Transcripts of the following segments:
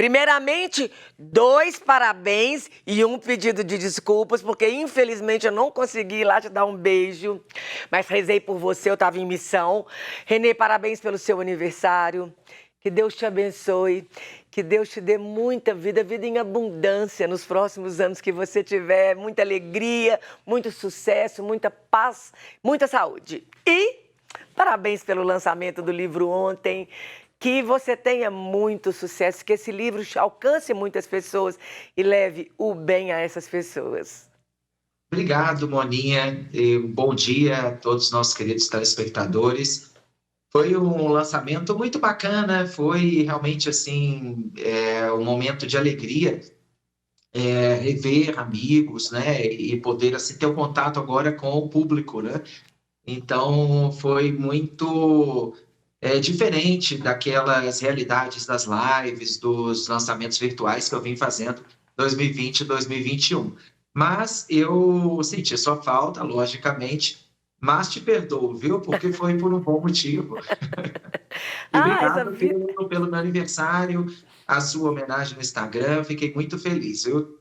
Primeiramente, 2 parabéns e um pedido de desculpas, porque infelizmente eu não consegui ir lá te dar um beijo, mas rezei por você, eu estava em missão. Renê, parabéns pelo seu aniversário. Que Deus te abençoe, que Deus te dê muita vida, vida em abundância nos próximos anos que você tiver, muita alegria, muito sucesso, muita paz, muita saúde. E parabéns pelo lançamento do livro ontem, que você tenha muito sucesso, que esse livro alcance muitas pessoas e leve o bem a essas pessoas. Obrigado, Moninha. E bom dia a todos os nossos queridos telespectadores. Foi um lançamento muito bacana, foi realmente assim um momento de alegria, rever amigos, né, e poder assim ter um contato agora com o público, né? Então foi muito diferente daquelas realidades das lives, dos lançamentos virtuais que eu vim fazendo 2020 e 2021. Mas eu senti sua falta, logicamente, mas te perdoo, viu? Porque foi por um bom motivo. E Essa obrigado vida... pelo meu aniversário, a sua homenagem no Instagram, fiquei muito feliz, viu?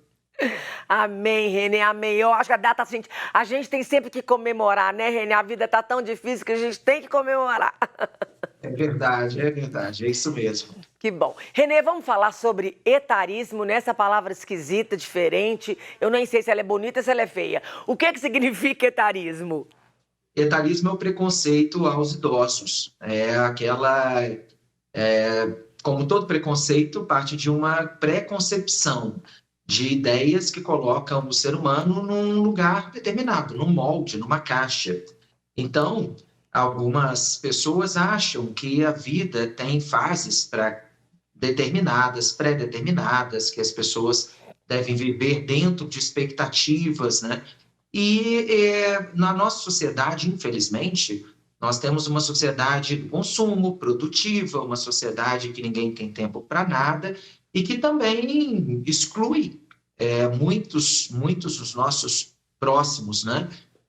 Amém, Renê, amém. Eu acho que a data, assim, a gente tem sempre que comemorar, né, Renê? A vida tá tão difícil que a gente tem que comemorar. É isso mesmo. Que bom. Renê, vamos falar sobre etarismo, né? Essa palavra esquisita, diferente. Eu nem sei se ela é bonita ou se ela é feia. O que significa etarismo? Etarismo é o preconceito aos idosos. Como todo preconceito, parte de uma preconcepção de ideias que colocam o ser humano num lugar determinado, num molde, numa caixa. Então, algumas pessoas acham que a vida tem fases determinadas, pré-determinadas, que as pessoas devem viver dentro de expectativas, né? Na nossa sociedade, infelizmente, nós temos uma sociedade do consumo, produtiva, uma sociedade que ninguém tem tempo para nada e que também exclui muitos dos nossos próximos, né?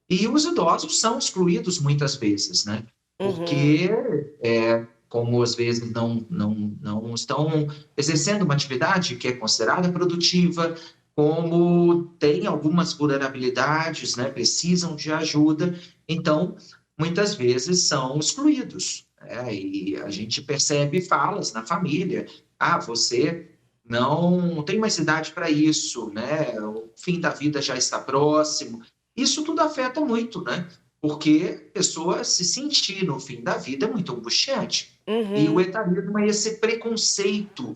E os idosos são excluídos muitas vezes, né? Porque, como às vezes não estão exercendo uma atividade que é considerada produtiva, como tem algumas vulnerabilidades, né, precisam de ajuda, então, muitas vezes são excluídos. E a gente percebe falas na família, você não tem mais idade para isso, né? O fim da vida já está próximo. Isso tudo afeta muito, né? Porque a pessoa se sentir no fim da vida é muito angustiante. E o etarismo é esse preconceito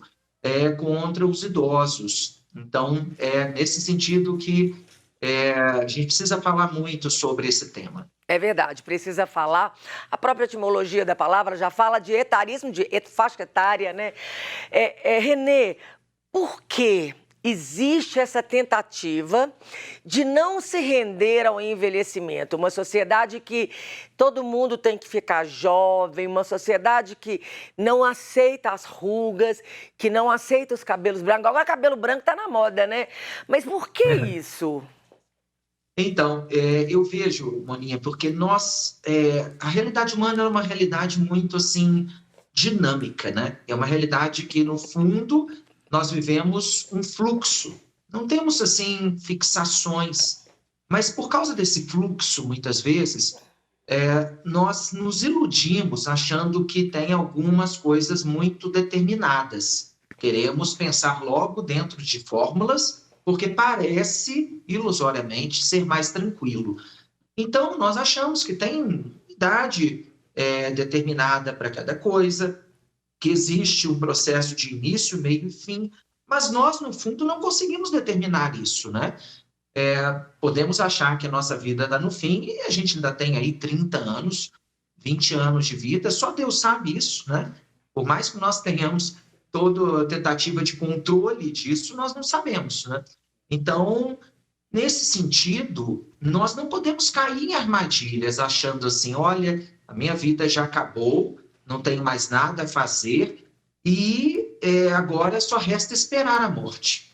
contra os idosos. Então, é nesse sentido que a gente precisa falar muito sobre esse tema. É verdade, precisa falar. A própria etimologia da palavra já fala de etarismo, de faixa etária, né? Renê, por que existe essa tentativa de não se render ao envelhecimento? Uma sociedade que todo mundo tem que ficar jovem, uma sociedade que não aceita as rugas, que não aceita os cabelos brancos. Agora, cabelo branco está na moda, né? Mas por que isso? Então, eu vejo, Moninha, porque a realidade humana é uma realidade muito, assim, dinâmica, né? É uma realidade que, no fundo, nós vivemos um fluxo. Não temos, assim, fixações. Mas, por causa desse fluxo, muitas vezes, nós nos iludimos achando que tem algumas coisas muito determinadas. Queremos pensar logo dentro de fórmulas, porque parece, ilusoriamente, ser mais tranquilo. Então, nós achamos que tem idade determinada para cada coisa, que existe um processo de início, meio e fim, mas nós, no fundo, não conseguimos determinar isso, né? Podemos achar que a nossa vida está no fim e a gente ainda tem aí 30 anos, 20 anos de vida, só Deus sabe isso, né? Por mais que nós tenhamos toda tentativa de controle disso, nós não sabemos, né? Então, nesse sentido, nós não podemos cair em armadilhas achando assim, olha, a minha vida já acabou, não tenho mais nada a fazer e agora só resta esperar a morte.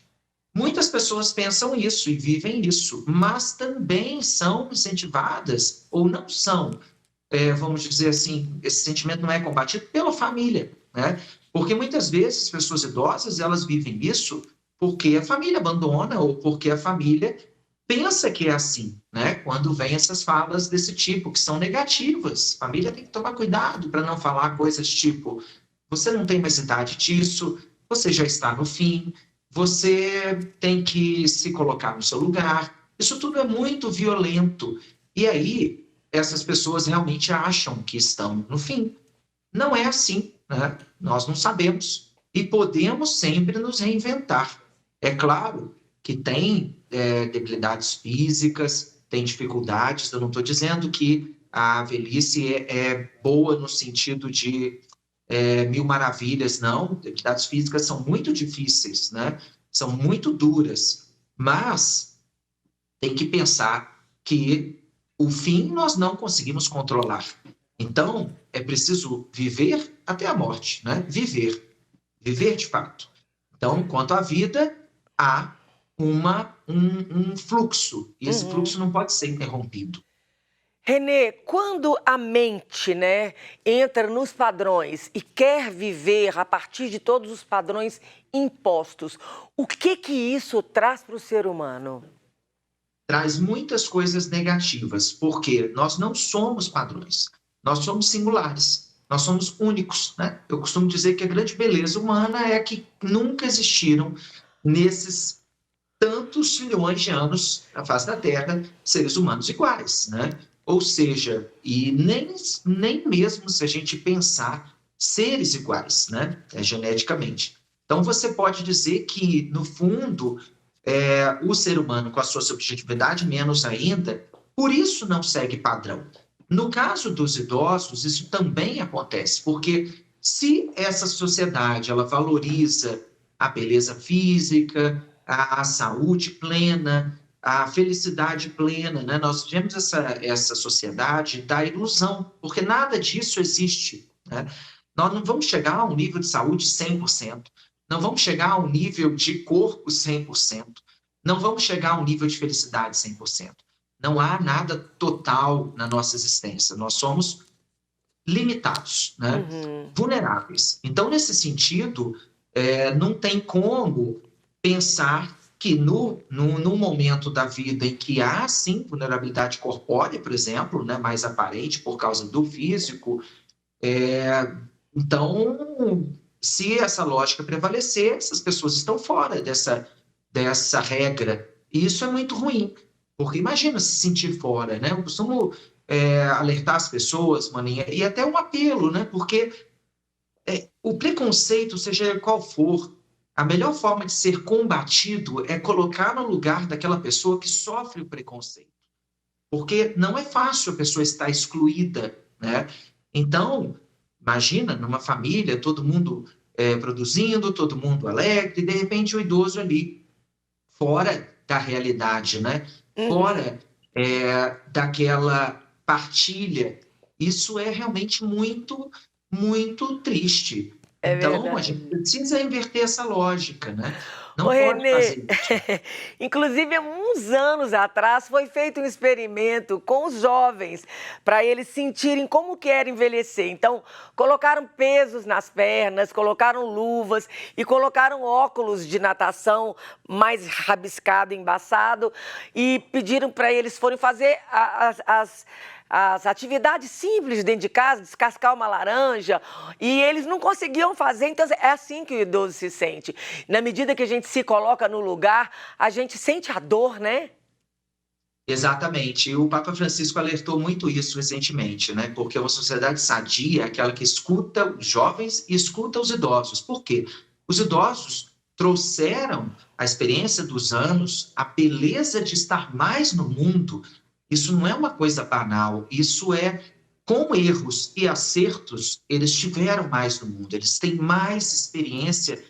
Muitas pessoas pensam isso e vivem isso, mas também são incentivadas, ou não são, vamos dizer assim, esse sentimento não é combatido pela família, né? Porque muitas vezes as pessoas idosas, elas vivem isso porque a família abandona ou porque a família pensa que é assim, né? Quando vem essas falas desse tipo, que são negativas. A família tem que tomar cuidado para não falar coisas tipo: você não tem mais idade disso, você já está no fim, você tem que se colocar no seu lugar. Isso tudo é muito violento. E aí, essas pessoas realmente acham que estão no fim. Não é assim, né? Nós não sabemos. E podemos sempre nos reinventar. É claro que tem debilidades físicas, tem dificuldades. Eu não estou dizendo que a velhice é boa no sentido de mil maravilhas, não. Debilidades físicas são muito difíceis, né? São muito duras. Mas tem que pensar que o fim nós não conseguimos controlar. Então, é preciso viver até a morte, né? Viver de fato. Então, quanto à vida, há um fluxo, e esse Uhum. fluxo não pode ser interrompido. Renê, quando a mente, né, entra nos padrões e quer viver a partir de todos os padrões impostos, o que isso traz para o ser humano? Traz muitas coisas negativas, porque nós não somos padrões, nós somos singulares, nós somos únicos, né? Eu costumo dizer que a grande beleza humana é que nunca existiram nesses tantos trilhões de anos na face da Terra seres humanos iguais, né? Ou seja, e nem mesmo se a gente pensar seres iguais, né? Geneticamente. Então você pode dizer que, no fundo, o ser humano, com a sua subjetividade, menos ainda, por isso não segue padrão. No caso dos idosos, isso também acontece, porque se essa sociedade ela valoriza a beleza física, a saúde plena, a felicidade plena, né? Nós vivemos essa sociedade da ilusão, porque nada disso existe, né? Nós não vamos chegar a um nível de saúde 100%, não vamos chegar a um nível de corpo 100%, não vamos chegar a um nível de felicidade 100%. Não há nada total na nossa existência. Nós somos limitados, né? Uhum. Vulneráveis. Então, nesse sentido, não tem como pensar que no momento da vida em que há, sim, vulnerabilidade corpórea, por exemplo, né, mais aparente por causa do físico, então, se essa lógica prevalecer, essas pessoas estão fora dessa regra. E isso é muito ruim, porque imagina se sentir fora, né? Eu costumo alertar as pessoas, Maninha, e até um apelo, né? Porque o preconceito, seja qual for, a melhor forma de ser combatido é colocar no lugar daquela pessoa que sofre o preconceito. Porque não é fácil a pessoa estar excluída, né? Então, imagina, numa família, todo mundo produzindo, todo mundo alegre, e de repente o idoso ali, fora da realidade, né? Uhum. Fora daquela partilha. Isso é realmente muito, muito triste. É Então, a gente verdade. precisa inverter essa lógica, né? Ô, Não pode Renê, fazer isso. inclusive há uns anos atrás foi feito um experimento com os jovens para eles sentirem como que era envelhecer. Então, colocaram pesos nas pernas, colocaram luvas e colocaram óculos de natação mais rabiscado, embaçado e pediram para eles forem fazer as atividades simples dentro de casa, descascar uma laranja, e eles não conseguiam fazer, então é assim que o idoso se sente. Na medida que a gente se coloca no lugar, a gente sente a dor, né? Exatamente. E o Papa Francisco alertou muito isso recentemente, né? Porque uma sociedade sadia é aquela que escuta os jovens e escuta os idosos. Por quê? Os idosos trouxeram a experiência dos anos, a beleza de estar mais no mundo. Isso não é uma coisa banal, isso é com erros e acertos, eles tiveram mais no mundo, eles têm mais experiência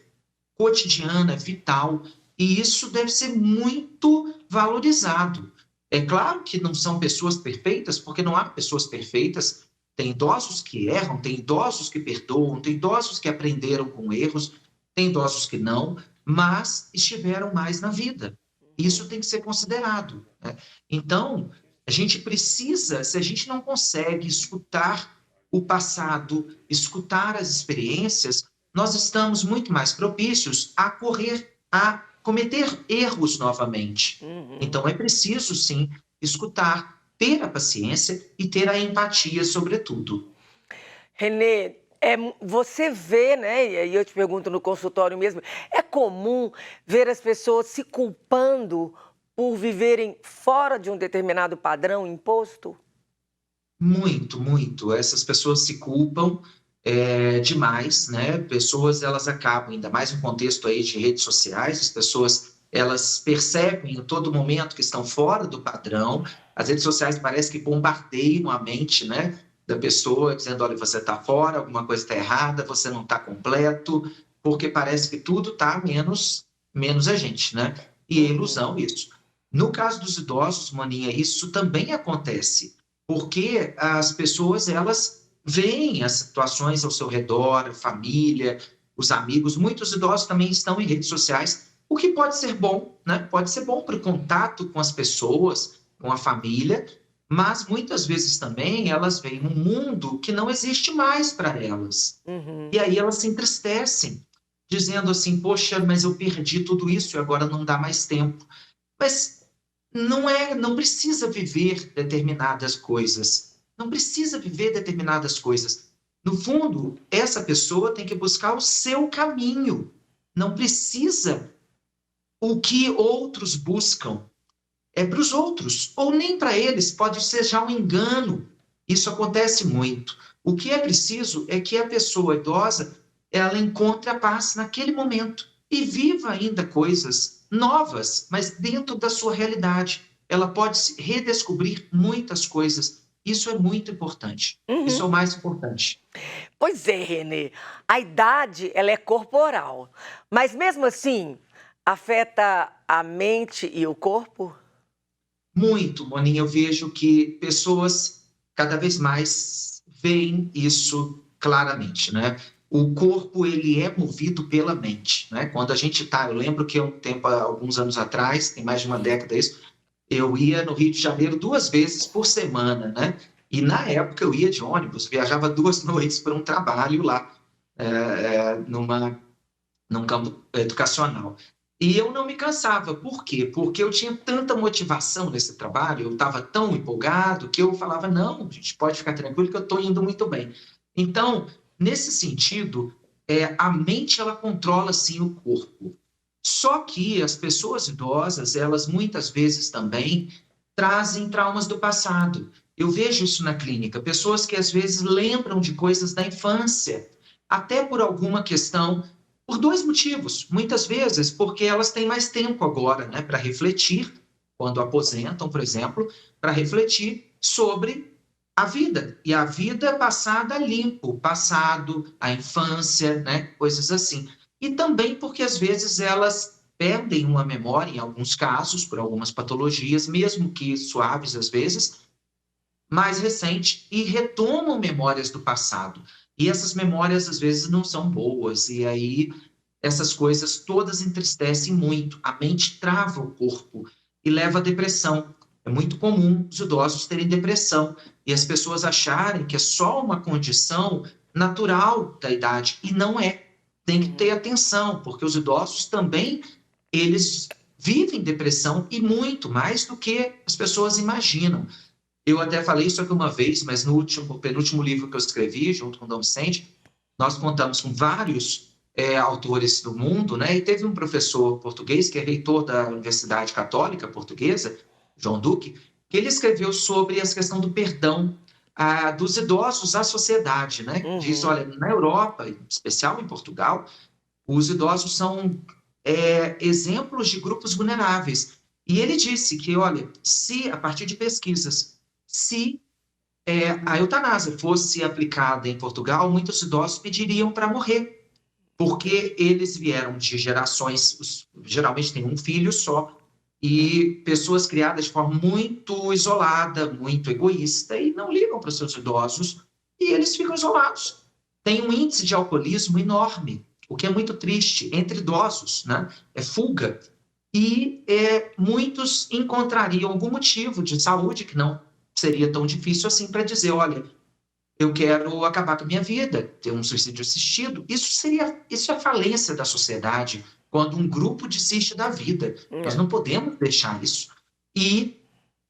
cotidiana, vital, e isso deve ser muito valorizado. É claro que não são pessoas perfeitas, porque não há pessoas perfeitas. Tem idosos que erram, tem idosos que perdoam, tem idosos que aprenderam com erros, tem idosos que não, mas estiveram mais na vida. Isso tem que ser considerado, né? Então, a gente precisa, se a gente não consegue escutar o passado, escutar as experiências, nós estamos muito mais propícios a cometer erros novamente. Então, é preciso, sim, escutar, ter a paciência e ter a empatia, sobretudo. Renê, você vê, né? E aí eu te pergunto no consultório mesmo, é comum ver as pessoas se culpando por viverem fora de um determinado padrão imposto? Muito, muito. Essas pessoas se culpam demais, né? Pessoas, elas acabam, ainda mais no contexto aí de redes sociais, as pessoas, elas percebem em todo momento que estão fora do padrão. As redes sociais parece que bombardeiam a mente, né, da pessoa, dizendo, olha, você está fora, alguma coisa está errada, você não está completo, porque parece que tudo está menos a gente, né? E é ilusão isso. No caso dos idosos, Maninha, isso também acontece porque as pessoas, elas veem as situações ao seu redor, a família, os amigos. Muitos idosos também estão em redes sociais, o que pode ser bom, né? Pode ser bom para o contato com as pessoas, com a família, mas muitas vezes também elas veem um mundo que não existe mais para elas. E aí elas se entristecem, dizendo assim, poxa, mas eu perdi tudo isso e agora não dá mais tempo. Mas não precisa viver determinadas coisas. Não precisa viver determinadas coisas. No fundo, essa pessoa tem que buscar o seu caminho. Não precisa o que outros buscam. É para os outros, ou nem para eles, pode ser já um engano. Isso acontece muito. O que é preciso é que a pessoa idosa ela encontre a paz naquele momento e viva ainda coisas novas, mas dentro da sua realidade. Ela pode redescobrir muitas coisas. Isso é muito importante. Isso é o mais importante. Pois é, Renê. A idade, ela é corporal. Mas mesmo assim, afeta a mente e o corpo? Muito, Moninha, eu vejo que pessoas cada vez mais veem isso claramente, né? O corpo, ele é movido pela mente, né? Quando a gente tá, eu lembro que alguns anos atrás, tem mais de uma década isso, eu ia no Rio de Janeiro 2 vezes por semana, né? E na época eu ia de ônibus, viajava 2 noites para um trabalho lá, num campo educacional. E eu não me cansava. Por quê? Porque eu tinha tanta motivação nesse trabalho, eu estava tão empolgado que eu falava, não, a gente pode ficar tranquilo que eu estou indo muito bem. Então, nesse sentido, a mente ela controla sim o corpo. Só que as pessoas idosas, elas muitas vezes também trazem traumas do passado. Eu vejo isso na clínica, pessoas que às vezes lembram de coisas da infância, até por alguma questão, por 2 motivos. Muitas vezes porque elas têm mais tempo agora, né, para refletir, quando aposentam, por exemplo, para refletir sobre a vida. E a vida passada limpo, o passado, a infância, né, coisas assim. E também porque às vezes elas perdem uma memória, em alguns casos, por algumas patologias, mesmo que suaves às vezes, mais recente, e retomam memórias do passado. E essas memórias às vezes não são boas, e aí essas coisas todas entristecem muito. A mente trava o corpo e leva à depressão. É muito comum os idosos terem depressão e as pessoas acharem que é só uma condição natural da idade, e não é. Tem que ter atenção, porque os idosos também, eles vivem depressão e muito mais do que as pessoas imaginam. Eu até falei isso aqui uma vez, mas no penúltimo livro que eu escrevi, junto com o Dom Vicente, nós contamos com vários autores do mundo, né? E teve um professor português, que é reitor da Universidade Católica Portuguesa, João Duque, que ele escreveu sobre a questão do perdão dos idosos à sociedade, né? Diz, olha, na Europa, em especial em Portugal, os idosos são exemplos de grupos vulneráveis. E ele disse que, olha, se, a partir de pesquisas, se a eutanásia fosse aplicada em Portugal, muitos idosos pediriam para morrer, porque eles vieram de gerações, geralmente tem um filho só, e pessoas criadas de forma muito isolada, muito egoísta, e não ligam para os seus idosos, e eles ficam isolados. Tem um índice de alcoolismo enorme, o que é muito triste, entre idosos, né? É fuga. E muitos encontrariam algum motivo de saúde que não seria tão difícil assim para dizer, olha, eu quero acabar com a minha vida, ter um suicídio assistido. Isso é falência da sociedade, quando um grupo desiste da vida. Nós É. não podemos deixar isso. E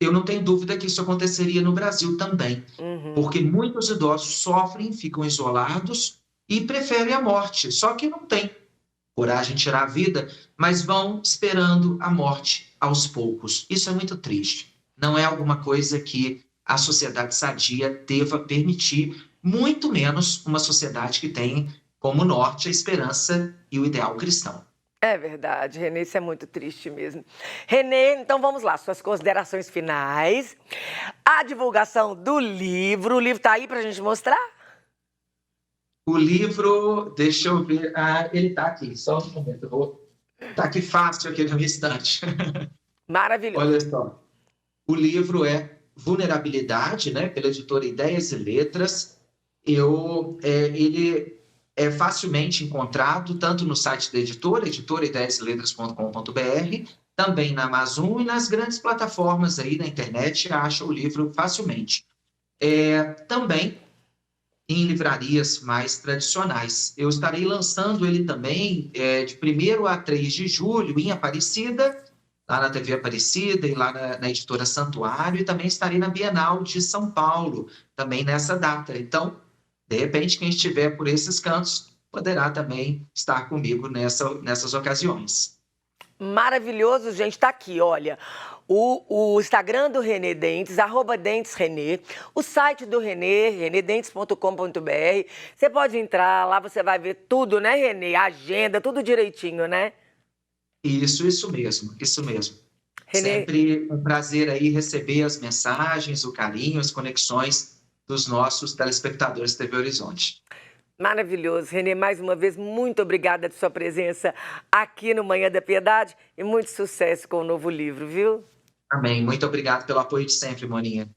eu não tenho dúvida que isso aconteceria no Brasil também, Uhum. porque muitos idosos sofrem, ficam isolados e preferem a morte, só que não tem coragem de tirar a vida, mas vão esperando a morte aos poucos. Isso é muito triste. Não é alguma coisa que a sociedade sadia deva permitir, muito menos uma sociedade que tem como norte a esperança e o ideal cristão. É verdade, Renê, isso é muito triste mesmo. Renê, então vamos lá, suas considerações finais. A divulgação do livro. O livro tá aí pra gente mostrar? O livro, deixa eu ver, ele está aqui, só um momento, está aqui fácil, aqui na minha estante. Maravilhoso. Olha só, o livro é Vulnerabilidade, né, pela editora Ideias e Letras. Ele é facilmente encontrado tanto no site da editora, editoraideiasletras.com.br, também na Amazon e nas grandes plataformas aí na internet, acha o livro facilmente. Também em livrarias mais tradicionais. Eu estarei lançando ele também de 1º a 3 de julho em Aparecida, lá na TV Aparecida e lá na editora Santuário, e também estarei na Bienal de São Paulo, também nessa data. Então, de repente, quem estiver por esses cantos poderá também estar comigo nessas ocasiões. Maravilhoso, gente. Tá aqui, olha. O Instagram do Renê Dentes, @DentesRenê. O site do Renê, renedentes.com.br. Você pode entrar, lá você vai ver tudo, né, Renê? A agenda, tudo direitinho, né? Isso mesmo, isso mesmo. Renê, Sempre um prazer aí receber as mensagens, o carinho, as conexões dos nossos telespectadores TV Horizonte. maravilhoso. Renê, mais uma vez, muito obrigada por sua presença aqui no Manhã da Piedade e muito sucesso com o novo livro, viu? Amém. Muito obrigado pelo apoio de sempre, Moninha.